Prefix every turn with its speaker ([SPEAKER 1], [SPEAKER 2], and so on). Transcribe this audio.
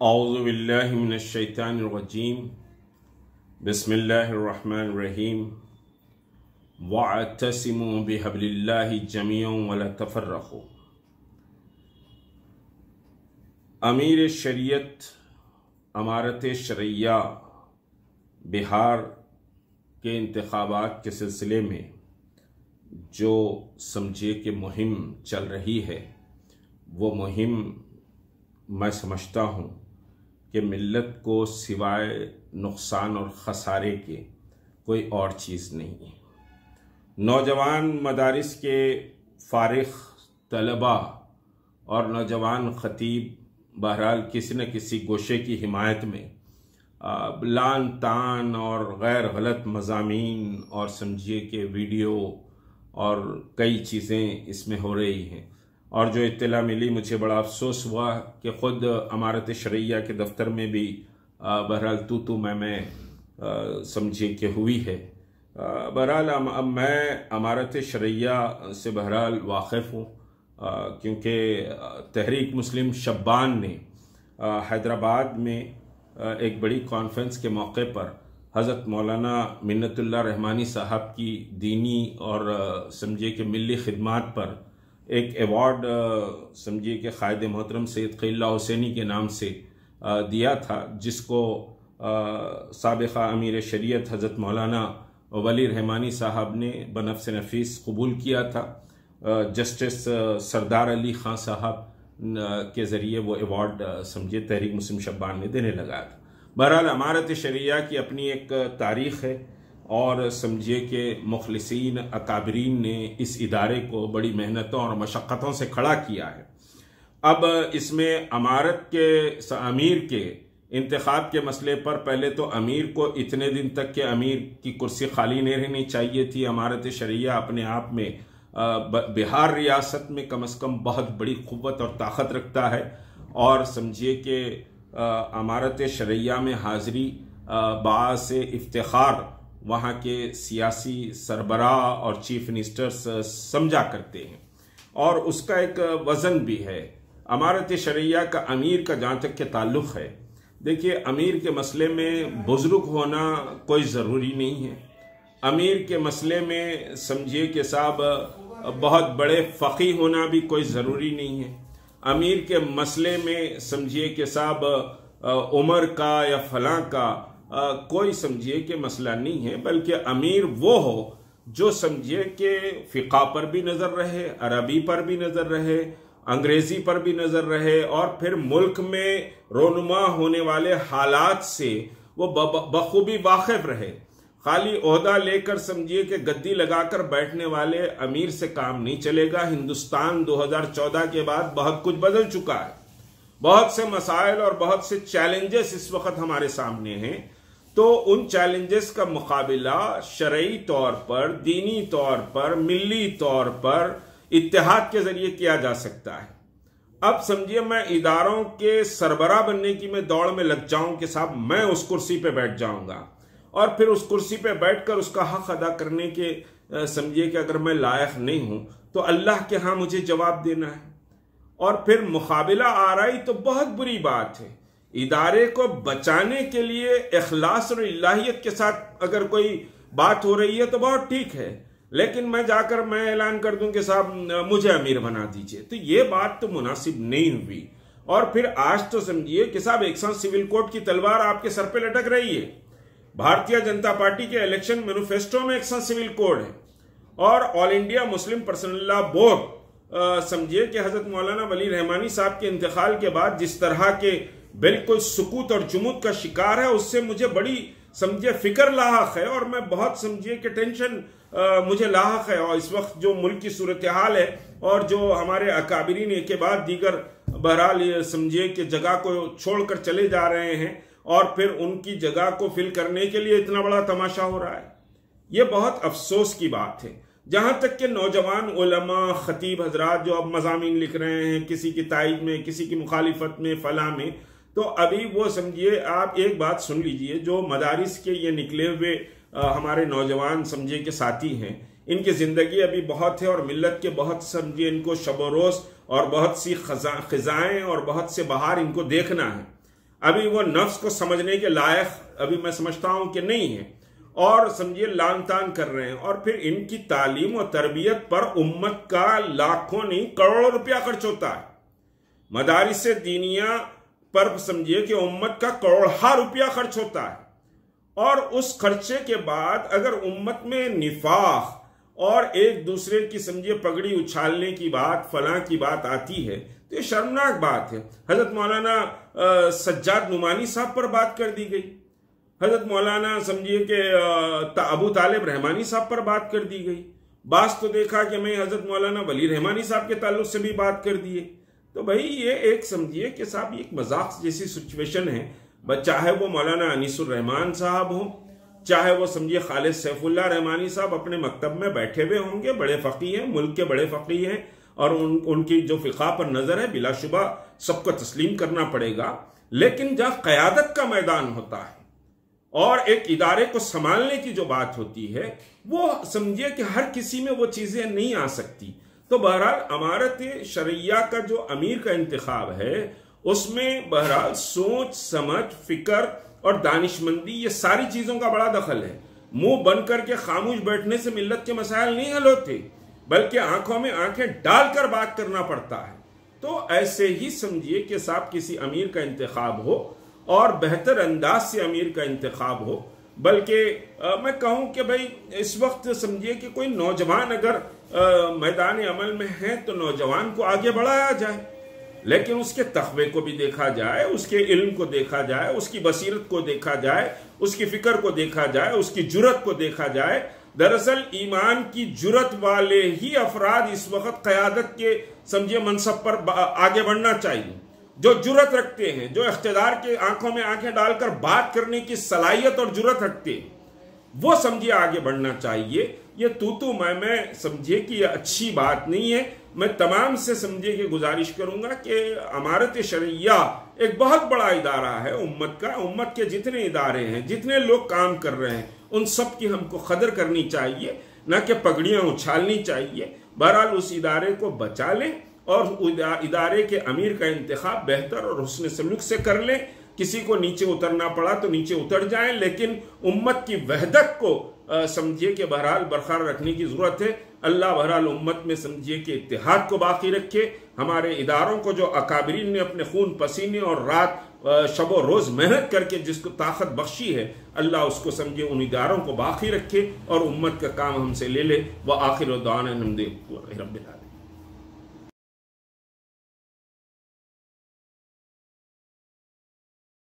[SPEAKER 1] औज़ु बिल्लाहि मिनश शैतानिर रजीम बिस्मिल्लाहिर रहमानिर रहीम वअतसिमू बिहब्लिल्लाहि जमीअन वला तफर्रक़ू। अमीर शरीयत अमारत शरैया बिहार के इंतखाबात के सिलसिले में जो समझिए कि मुहिम चल रही है, वो मुहिम मैं समझता हूँ कि मिल्लत को सिवाय नुकसान और ख़सारे के कोई और चीज़ नहीं है। नौजवान मदारिस के फ़ारिग़ तलबा और नौजवान ख़तीब बहरहाल किसी न किसी गोशे की हिमायत में लान तान और गैर गलत मज़ामीन और समझिए कि वीडियो और कई चीज़ें इसमें हो रही हैं। और जो इत्तला मिली, मुझे बड़ा अफसोस हुआ कि ख़ुद अमारत शरैया के दफ्तर में भी बहरहाल तू मैं समझिए कि हुई है। बहरहाल अब मैं अमारत शरैया से बहरहाल वाक़िफ़ हूँ, क्योंकि तहरीक मुस्लिम शब्बान ने हैदराबाद में एक बड़ी कॉन्फ्रेंस के मौके पर हज़रत मौलाना मिन्नतुल्लाह रहमानी साहब की दीनी और समझिए कि मिली खिदमात पर एक अवार्ड समझिए कि क़ायद मोहतरम सैयद क़िल्ला हुसैनी के नाम से दिया था, जिसको साबिक़ा अमीर शरीयत हज़रत मौलाना वली रहमानी साहब ने बनफ़्स नफ़ीस कबूल किया था। जस्टिस सरदार अली ख़ान साहब के ज़रिए वो अवार्ड समझिए तहरीक मुस्लिम शब्बान ने देने लगा था। बहरहाल अमारत शरैया की अपनी एक तारीख़ है और समझिए कि मुखलिसीन अकाबरीन ने इस इदारे को बड़ी मेहनतों और मशक्क़तों से खड़ा किया है। अब इसमें अमारत के अमीर के इंतखाब के मसले पर पहले तो अमीर को इतने दिन तक के अमीर की कुर्सी खाली नहीं रहनी चाहिए थी। अमारत शरैया अपने आप में बिहार रियासत में कम से कम बहुत बड़ी क़ुव्वत और ताकत रखता है और समझिए कि अमारत शरैया में हाज़री बाअस इफ्तिखार वहाँ के सियासी सरबराह और चीफ मिनिस्टर्स समझा करते हैं और उसका एक वज़न भी है। अमारत शरैया का अमीर का जहाँ तक के ताल्लुक़ है, देखिए अमीर के मसले में बुज़ुर्ग होना कोई ज़रूरी नहीं है। अमीर के मसले में समझिए कि साहब बहुत बड़े फ़क़ीह होना भी कोई ज़रूरी नहीं है। अमीर के मसले में समझिए कि साहब उम्र का या फलां का कोई समझिए कि मसला नहीं है, बल्कि अमीर वो हो जो समझिए कि फ़िक़ा पर भी नज़र रहे, अरबी पर भी नज़र रहे, अंग्रेज़ी पर भी नज़र रहे और फिर मुल्क में रोनुमा होने वाले हालात से वो बखूबी वाक़िफ़ रहे। खाली ओहदा लेकर समझिए कि गद्दी लगाकर बैठने वाले अमीर से काम नहीं चलेगा। हिंदुस्तान 2014 के बाद बहुत कुछ बदल चुका है। बहुत से मसाइल और बहुत से चैलेंजेस इस वक्त हमारे सामने हैं, तो उन चैलेंजेस का मुकाबला शरई तौर पर, दीनी तौर पर, मिली तौर पर इत्तेहाद के जरिए किया जा सकता है। अब समझिए मैं इदारों के सरबराह बनने की मैं दौड़ में लग जाऊं कि साहब मैं उस कुर्सी पे बैठ जाऊंगा और फिर उस कुर्सी पे बैठकर उसका हक अदा करने के समझिए कि अगर मैं लायक नहीं हूं तो अल्लाह के यहाँ मुझे जवाब देना है और फिर मुकाबला आ रही तो बहुत बुरी बात है। इदारे को बचाने के लिए इखलास और इलाहियत के साथ अगर कोई बात हो रही है तो बहुत ठीक है, लेकिन मैं जाकर मैं ऐलान कर दूं कि साहब मुझे अमीर बना दीजिए, तो ये बात तो मुनासिब नहीं हुई। और फिर आज तो समझिए कि साहब एक साथ सिविल कोड की तलवार आपके सर पे लटक रही है। भारतीय जनता पार्टी के इलेक्शन मैनिफेस्टो में एक साथ सिविल कोड है और all India Muslim personal law board समझिए कि हजरत मौलाना वली रहमानी साहब के इंतकाल के बाद जिस तरह के बिल्कुल सुकूत और जुमूद का शिकार है, उससे मुझे बड़ी समझिए फिक्र लाहक है और मैं बहुत समझिए कि टेंशन मुझे लाहक है। और इस वक्त जो मुल्क की सूरत हाल है और जो हमारे अकाबरीन एक के बाद दीगर बहरहाल समझिए कि जगह को छोड़कर चले जा रहे हैं और फिर उनकी जगह को फिल करने के लिए इतना बड़ा तमाशा हो रहा है, ये बहुत अफसोस की बात है। जहां तक कि नौजवान उलमा खतीब हजरात जो अब मज़ामीन लिख रहे हैं, किसी की तायद में, किसी की मुखालिफत में, फला में, तो अभी वो समझिए आप एक बात सुन लीजिए, जो मदारिस के ये निकले हुए हमारे नौजवान समझिए के साथी हैं, इनकी ज़िंदगी अभी बहुत है और मिल्लत के बहुत समझिए इनको शब रोज़ और बहुत सी खिज़ाएँ और बहुत से बहार इनको देखना है। अभी वो नफ्स को समझने के लायक अभी मैं समझता हूं कि नहीं है, और समझिए लान तान कर रहे हैं। और फिर इनकी तालीम और तरबियत पर उम्मत का लाखों नहीं करोड़ों रुपया खर्च होता है। मदारिस दीनिया पर समझिए कि उम्मत का करोड़हा रुपया खर्च होता है, और उस खर्चे के बाद अगर उम्मत में निफाक और एक दूसरे की समझिए पगड़ी उछालने की बात, फलां की बात आती है, तो ये शर्मनाक बात है। हजरत मौलाना सज्जाद नुमानी साहब पर बात कर दी गई, हजरत मौलाना समझिए कि अबू तालिब रहमानी साहब पर बात कर दी गई। बास तो देखा कि मैं हजरत मौलाना वली रहमानी साहब के ताल्लुक से भी बात कर दिए। तो भाई ये एक समझिए कि साहब ये एक मजाक जैसी सिचुएशन है। चाहे वो मौलाना अनीसुर रहमान साहब हो, चाहे वो समझिए खालिद सैफुल्लाह रहमानी साहब अपने मकतब में बैठे हुए होंगे, बड़े फ़कीह हैं, मुल्क के बड़े फ़कीह हैं, और उनकी जो फ़िक़ा पर नज़र है बिलाशुबा सबको तस्लीम करना पड़ेगा। लेकिन जहाँ क़यादत का मैदान होता है और एक इदारे को संभालने की जो बात होती है, वो समझिए कि हर किसी में वो चीज़ें नहीं आ सकती। तो बहरहाल अमारत शरिया का जो अमीर का इंतखाब है, उसमें बहरहाल सोच समझ, फिक्र और दानिशमंदी, ये सारी चीज़ों का बड़ा दखल है। मुंह बंद करके खामोश बैठने से मिल्लत के मसाइल नहीं हल होते, बल्कि आंखों में आंखें डालकर बात करना पड़ता है। तो ऐसे ही समझिए कि साहब किसी अमीर का इंतखाब हो और बेहतर अंदाज से अमीर का इंतखाब हो। बल्कि मैं कहूँ कि भाई इस वक्त समझिए कि कोई नौजवान अगर मैदान अमल में है तो नौजवान को आगे बढ़ाया जाए, लेकिन उसके तक़वे को भी देखा जाए, उसके इल्म को देखा जाए, उसकी बसीरत को देखा जाए, उसकी फिक्र को देखा जाए, उसकी जुरत को देखा जाए। दरअसल ईमान की जुरत वाले ही अफराद इस वक्त क़यादत के समझिए मनसब पर आगे बढ़ना चाहिए। जो जुरत रखते हैं, जो इख्तिदार के आंखों में आंखें डालकर बात करने की सलाहियत और जुरत रखते हैं, वो समझिए आगे बढ़ना चाहिए। ये तू मैं समझिए कि ये अच्छी बात नहीं है। मैं तमाम से समझिए कि गुजारिश करूंगा कि अमारत शरिया एक बहुत बड़ा इदारा है उम्मत का। उम्मत के जितने इदारे हैं, जितने लोग काम कर रहे हैं, उन सब की हमको कदर करनी चाहिए, ना कि पगड़ियां उछालनी चाहिए। बहरहाल उस इदारे को बचा लें और इदारे के अमीर का इंतखाब बेहतर और हुस्न सलूक से कर लें। किसी को नीचे उतरना पड़ा तो नीचे उतर जाएं, लेकिन उम्मत की वहदत को समझिए कि बहरहाल बरकरार रखने की जरूरत है। अल्लाह बहरहाल उम्मत में समझिए कि इत्तेहाद को बाकी रखे। हमारे इदारों को जो अकाबरीन ने अपने खून पसीने और रात शबो रोज मेहनत करके जिसको ताकत बख्शी है, अल्लाह उसको समझिए उन इदारों को बाकी रखे और उम्मत का काम हमसे ले ले। वह आखिर दान रब्बिल आलमीन।